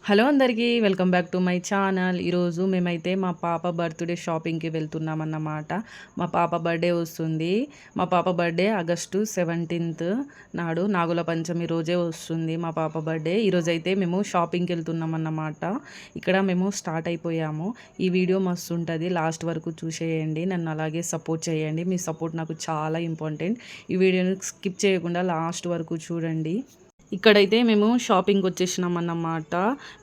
Hello అందరికీ welcome back to my channel. ఈరోజు మేమైతే మా పాప బర్త్డే షాపింగ్కి వెళ్తున్నామన్నమాట. మా పాప బర్త్డే వస్తుంది. మా పాప బర్త్డే ఆగస్టు 17th నాడు నాగుల పంచమి రోజే వస్తుంది మా పాప బర్త్డే. ఈరోజైతే మేము షాపింగ్కి వెళ్తున్నామన్నమాట. ఇక్కడ మేము స్టార్ట్ అయిపోయాము. ఈ వీడియో మస్తు ఉంటుంది, లాస్ట్ వరకు చూసేయండి. నన్ను అలాగే సపోర్ట్ చేయండి. మీ సపోర్ట్ నాకు చాలా ఇంపార్టెంట్. ఈ వీడియోని స్కిప్ చేయకుండా లాస్ట్ వరకు చూడండి. ఇక్కడైతే మేము షాపింగ్కి వచ్చేసినాం అన్నమాట.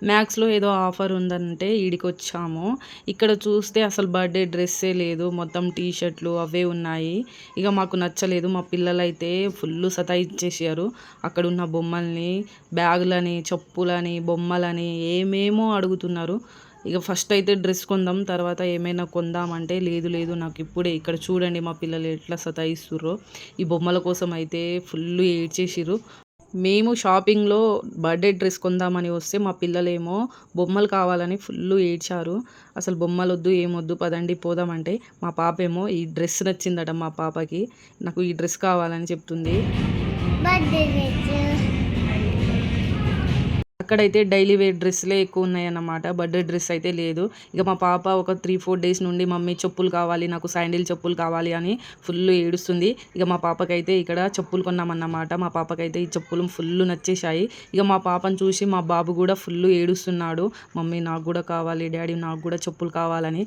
మ్యాక్స్లో ఏదో ఆఫర్ ఉందంటే ఈడికి వచ్చాము. ఇక్కడ చూస్తే అసలు బర్త్డే డ్రెస్సే లేదు, మొత్తం టీ షర్ట్లు అవే ఉన్నాయి. ఇక మాకు నచ్చలేదు. మా పిల్లలైతే ఫుల్ సతాయిచ్చేసారు. అక్కడ ఉన్న బొమ్మల్ని, బ్యాగులని, చెప్పులని, బొమ్మలని ఏమేమో అడుగుతున్నారు. ఇక ఫస్ట్ అయితే డ్రెస్ కొందాం, తర్వాత ఏమైనా కొందామంటే లేదు లేదు నాకు ఇప్పుడే. ఇక్కడ చూడండి మా పిల్లలు ఎట్లా సతాయిస్తుర్రో. ఈ బొమ్మల కోసం అయితే ఫుల్ ఏడ్చేసిర్రు. మేము షాపింగ్లో బర్త్డే డ్రెస్ కొందామని వస్తే మా పిల్లలేమో బొమ్మలు కావాలని ఫుల్ ఏడ్చారు. అసలు బొమ్మలు వద్దు, ఏమొద్దు, పదండి పోదామంటే మా పాప ఏమో ఈ డ్రెస్ నచ్చిందట. మా పాపకి నాకు ఈ డ్రెస్ కావాలని చెప్తుంది. అక్కడైతే డైలీ వేర్ డ్రెస్లే ఎక్కువ ఉన్నాయన్నమాట. బర్త్డే డ్రెస్ అయితే లేదు. ఇక మా పాప ఒక 3-4 days నుండి మమ్మీ చెప్పులు కావాలి, నాకు శాండిల్ చెప్పులు కావాలి అని ఫుల్ ఏడుస్తుంది. ఇక మా పాపకైతే ఇక్కడ చెప్పులు కొన్నామన్నమాట. మా పాపకైతే ఈ చెప్పులు ఫుల్ నచ్చేసాయి. ఇక మా పాపను చూసి మా బాబు కూడా ఫుల్ ఏడుస్తున్నాడు. మమ్మీ నాకు కూడా కావాలి, డాడీ నాకు కూడా చెప్పులు కావాలని.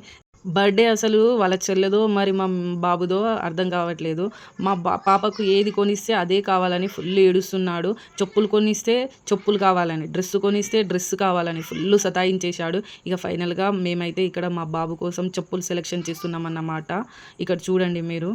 బర్త్డే అసలు వాళ్ళ చెల్లెదో మరి మా బాబుదో అర్థం కావట్లేదు. మా పాపకు ఏది కొనిస్తే అదే కావాలని ఫుల్ ఏడుస్తున్నాడు. చెప్పులు కొనిస్తే చెప్పులు కావాలని, డ్రెస్ కొనిస్తే డ్రెస్ కావాలని ఫుల్ సతాయించేశాడు. ఇక ఫైనల్గా మేమైతే ఇక్కడ మా బాబు కోసం చెప్పులు సెలెక్షన్ చేస్తున్నాం అన్నమాట. ఇక్కడ చూడండి మీరు.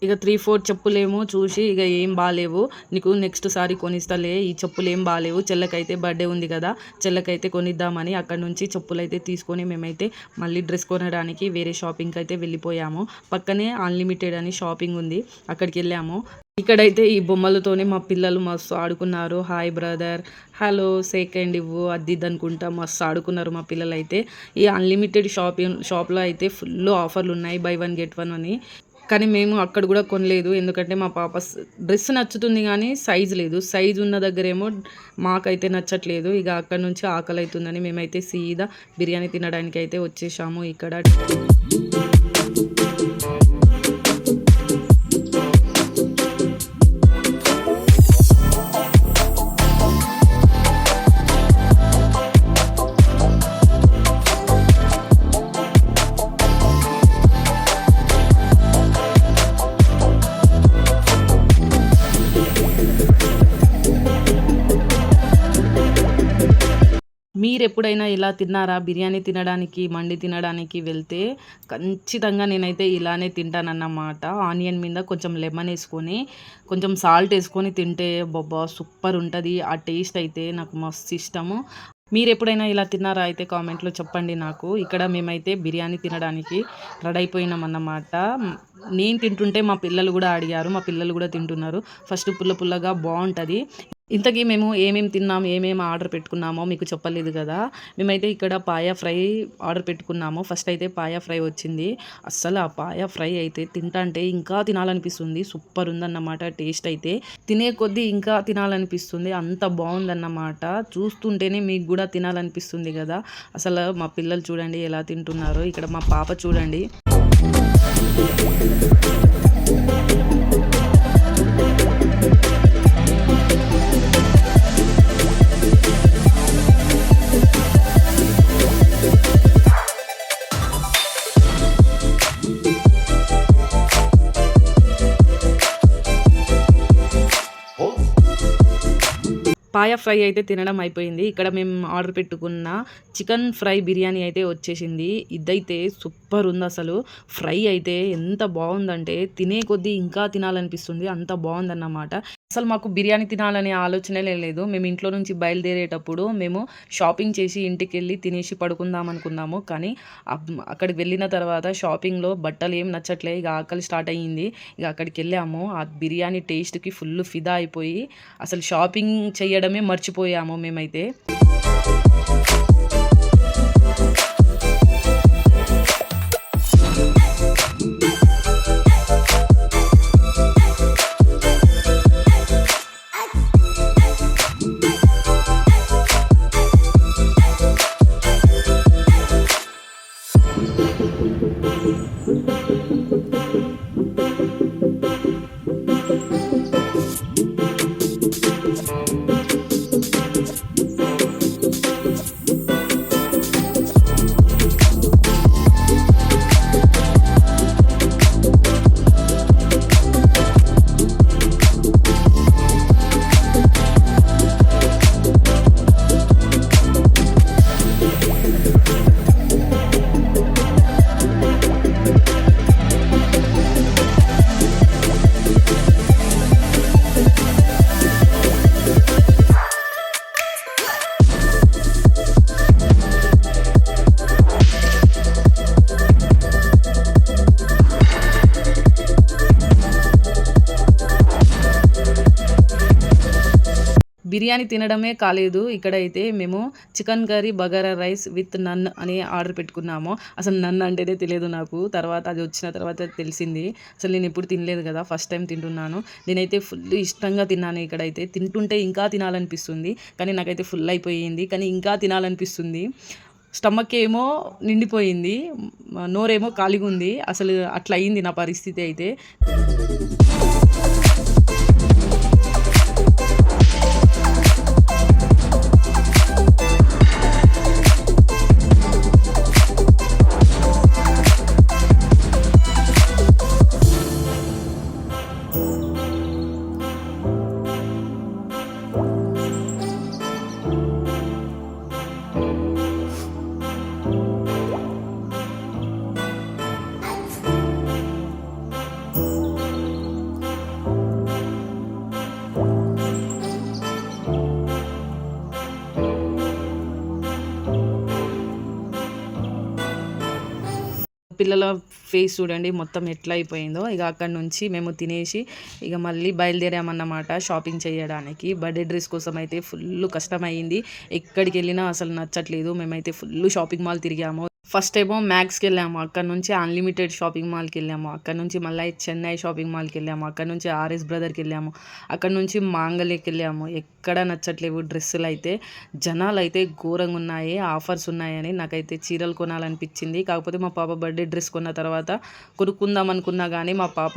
ఇక 3-4 చెప్పులేమో చూసి ఇక ఏం బాగాలేవు, నీకు నెక్స్ట్ సారి కొనిస్తలే, ఈ చెప్పులు ఏం బాగాలేవు, చెల్లకైతే బర్త్డే ఉంది కదా, చెల్లకైతే కొనిద్దామని అక్కడ నుంచి చెప్పులైతే తీసుకొని మేమైతే మళ్ళీ డ్రెస్ కొనడానికి వేరే షాపింగ్కి అయితే వెళ్ళిపోయాము. పక్కనే అన్లిమిటెడ్ అని షాపింగ్ ఉంది, అక్కడికి వెళ్ళాము. ఇక్కడైతే ఈ బొమ్మలతోనే మా పిల్లలు మస్తు ఆడుకున్నారు. హాయ్ బ్రదర్, హలో, సెకండ్ ఇవ్వు, అది అనుకుంటా మస్తు ఆడుకున్నారు మా పిల్లలు అయితే. ఈ అన్లిమిటెడ్ షాప్లో అయితే ఫుల్ ఆఫర్లు ఉన్నాయి, బై 1 get 1 అని. కానీ మేము అక్కడ కూడా కొనలేదు, ఎందుకంటే మా పాప డ్రెస్ నచ్చుతుంది కానీ సైజు లేదు. సైజు ఉన్న దగ్గరేమో మాకైతే నచ్చట్లేదు. ఇక అక్కడ నుంచి ఆకలి అవుతుందని మేమైతే సీదా బిర్యానీ తినడానికి అయితే వచ్చేసాము ఇక్కడ. మీరు ఎప్పుడైనా ఇలా తిన్నారా? బిర్యానీ తినడానికి, మండి తినడానికి వెళ్తే ఖచ్చితంగా నేనైతే ఇలానే తింటానన్నమాట. ఆనియన్ మీద కొంచెం లెమన్ వేసుకొని, కొంచెం సాల్ట్ వేసుకొని తింటే బాబా సూపర్ ఉంటుంది. ఆ టేస్ట్ అయితే నాకు మస్తు ఇష్టము. మీరు ఎప్పుడైనా ఇలా తిన్నారా అయితే కామెంట్లో చెప్పండి నాకు. ఇక్కడ మేమైతే బిర్యానీ తినడానికి రెడీ అయిపోయినామన్నమాట. నేను తింటుంటే మా పిల్లలు కూడా అడిగారు, మా పిల్లలు కూడా తింటున్నారు. ఫస్ట్ పుల్ల పుల్లగా బాగుంటుంది. ఇంతకీ మేము ఏమేమి తిన్నాము, ఏమేమి ఆర్డర్ పెట్టుకున్నామో మీకు చెప్పలేదు కదా. మేమైతే ఇక్కడ పాయా ఫ్రై ఆర్డర్ పెట్టుకున్నాము. ఫస్ట్ అయితే పాయా ఫ్రై వచ్చింది. అస్సలు ఆ పాయా ఫ్రై అయితే తింటంటే ఇంకా తినాలనిపిస్తుంది. సూపర్ ఉందన్నమాట టేస్ట్ అయితే. తినే కొద్దీ ఇంకా తినాలనిపిస్తుంది, అంత బాగుందన్నమాట. చూస్తుంటేనే మీకు కూడా తినాలనిపిస్తుంది కదా. అసలు మా పిల్లలు చూడండి ఎలా తింటున్నారో. ఇక్కడ మా పాప చూడండి. పాయా ఫ్రై అయితే తినడం అయిపోయింది. ఇక్కడ మేము ఆర్డర్ పెట్టుకున్న చికెన్ ఫ్రై బిర్యానీ అయితే వచ్చేసింది. ఇదైతే సూపర్ ఉంది అసలు. ఫ్రై అయితే ఎంత బాగుందంటే తినే కొద్దీ ఇంకా తినాలనిపిస్తుంది, అంత బాగుందన్నమాట. అసలు మాకు బిర్యానీ తినాలనే ఆలోచనలే లేదు. మేము ఇంట్లో నుంచి బయలుదేరేటప్పుడు మేము షాపింగ్ చేసి ఇంటికెళ్ళి తినేసి పడుకుందాం అనుకున్నాము. కానీ అక్కడికి వెళ్ళిన తర్వాత షాపింగ్‌లో బట్టలేం నచ్చట్లే. ఇక ఆకలి స్టార్ట్ అయ్యింది. ఇక అక్కడికెళ్ళాము. ఆ బిర్యానీ టేస్ట్‌కి ఫుల్ ఫిదా అయిపోయి అసలు షాపింగ్ చేయడమే మర్చిపోయాము మేమైతే. బిర్యానీ తినడమే కాలేదు. ఇక్కడైతే మేము chicken curry, bagara rice with naan అని ఆర్డర్ పెట్టుకున్నాము. అసలు నన్ అంటేనే తెలియదు నాకు. తర్వాత అది వచ్చిన తర్వాత తెలిసింది. అసలు నేను ఎప్పుడు తినలేదు కదా! ఫస్ట్ టైం తింటున్నాను. నేనైతే ఫుల్ ఇష్టంగా తిన్నాను ఇక్కడైతే. తింటుంటే ఇంకా తినాలనిపిస్తుంది. కానీ నాకైతే ఫుల్ అయిపోయింది. కానీ ఇంకా తినాలనిపిస్తుంది. స్టమక్ ఏమో నిండిపోయింది. నోరేమో ఖాళీగుంది. అసలు అట్లా అయింది నా పరిస్థితి అయితే. పిల్లల ఫేస్ చూడండి మొత్తం ఎట్లా అయిపోయిందో. ఇక అక్కడి నుంచి మేము తినేసి ఇక మళ్ళీ బయలుదేరామన్నమాట షాపింగ్ చేయడానికి. బర్త్డే డ్రెస్ కోసం అయితే ఫుల్ కష్టమయ్యింది. ఎక్కడికి వెళ్ళినా అసలు నచ్చట్లేదు. మేమైతే ఫుల్ షాపింగ్ మాల్ తిరిగాము. ఫస్ట్ ఏమో మ్యాక్స్కి వెళ్ళాము. అక్కడ నుంచి అన్లిమిటెడ్ షాపింగ్ మాల్కి వెళ్ళాము. అక్కడ నుంచి మళ్ళీ చెన్నై షాపింగ్ మాల్కి వెళ్ళాము. అక్కడ నుంచి ఆర్ఎస్ బ్రదర్కి వెళ్ళాము. అక్కడ నుంచి మాంగళ్యకి వెళ్ళాము. ఎక్కడ నచ్చట్లేవు డ్రెస్సులు అయితే. జనాలు అయితే ఘోరంగా ఉన్నాయి. ఆఫర్స్ ఉన్నాయని నాకైతే చీరలు కొనాలనిపించింది. కాకపోతే మా పాప బర్త్డే డ్రెస్ కొన్న తర్వాత కొనుక్కుందాం అనుకున్నా కానీ మా పాప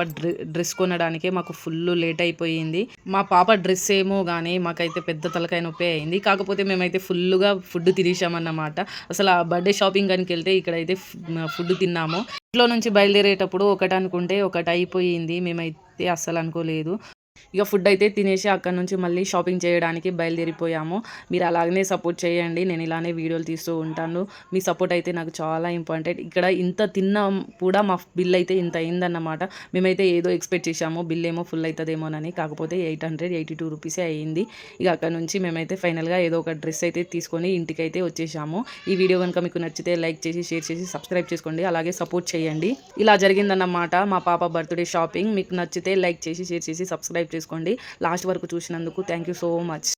డ్రెస్ కొనడానికే మాకు ఫుల్ లేట్ అయిపోయింది. మా పాప డ్రెస్ ఏమో కానీ మాకైతే పెద్ద తలకాయ నొప్పి అయింది. కాకపోతే మేమైతే ఫుల్గా ఫుడ్ తినేసామన్నమాట. అసలు ఆ బర్త్డే షాపింగ్ అని వెళ్తే ఇక్కడైతే ఫుడ్ తిన్నాము. ఇంట్లో నుంచి బయలుదేరేటప్పుడు ఒకటి అనుకుంటే ఒకటి అయిపోయింది. మేమైతే అస్సలు అనుకోలేదు. ఇక ఫుడ్ అయితే తినేసి అక్కడ నుంచి మళ్ళీ షాపింగ్ చేయడానికి బయలుదేరిపోయాము. మీరు అలాగనే సపోర్ట్ చేయండి. నేను ఇలానే వీడియోలు తీస్తూ ఉంటాను. మీ సపోర్ట్ అయితే నాకు చాలా ఇంపార్టెంట్. ఇక్కడ ఇంత తిన్నా కూడా మా బిల్ అయితే ఇంత అయిందన్నమాట. మేమైతే ఏదో ఎక్స్పెక్ట్ చేసాము బిల్ ఏమో ఫుల్ అవుతుందేమోనని. కాకపోతే 882 రూపీసే అయ్యింది. ఇక అక్కడ నుంచి మేమైతే ఫైనల్గా ఏదో ఒక డ్రెస్ అయితే తీసుకొని ఇంటికైతే వచ్చేసాము. ఈ వీడియో కనుక మీకు నచ్చితే లైక్ చేసి షేర్ చేసి సబ్స్క్రైబ్ చేసుకోండి. అలాగే సపోర్ట్ చేయండి. ఇలా జరిగిందన్నమాట మా పాప బర్త్డే షాపింగ్. మీకు నచ్చితే లైక్ చేసి షేర్ చేసి సబ్స్క్రైబ్ చేసుకోండి. లాస్ట్ వరకు చూసినందుకు థ్యాంక్ యూ సో మచ్.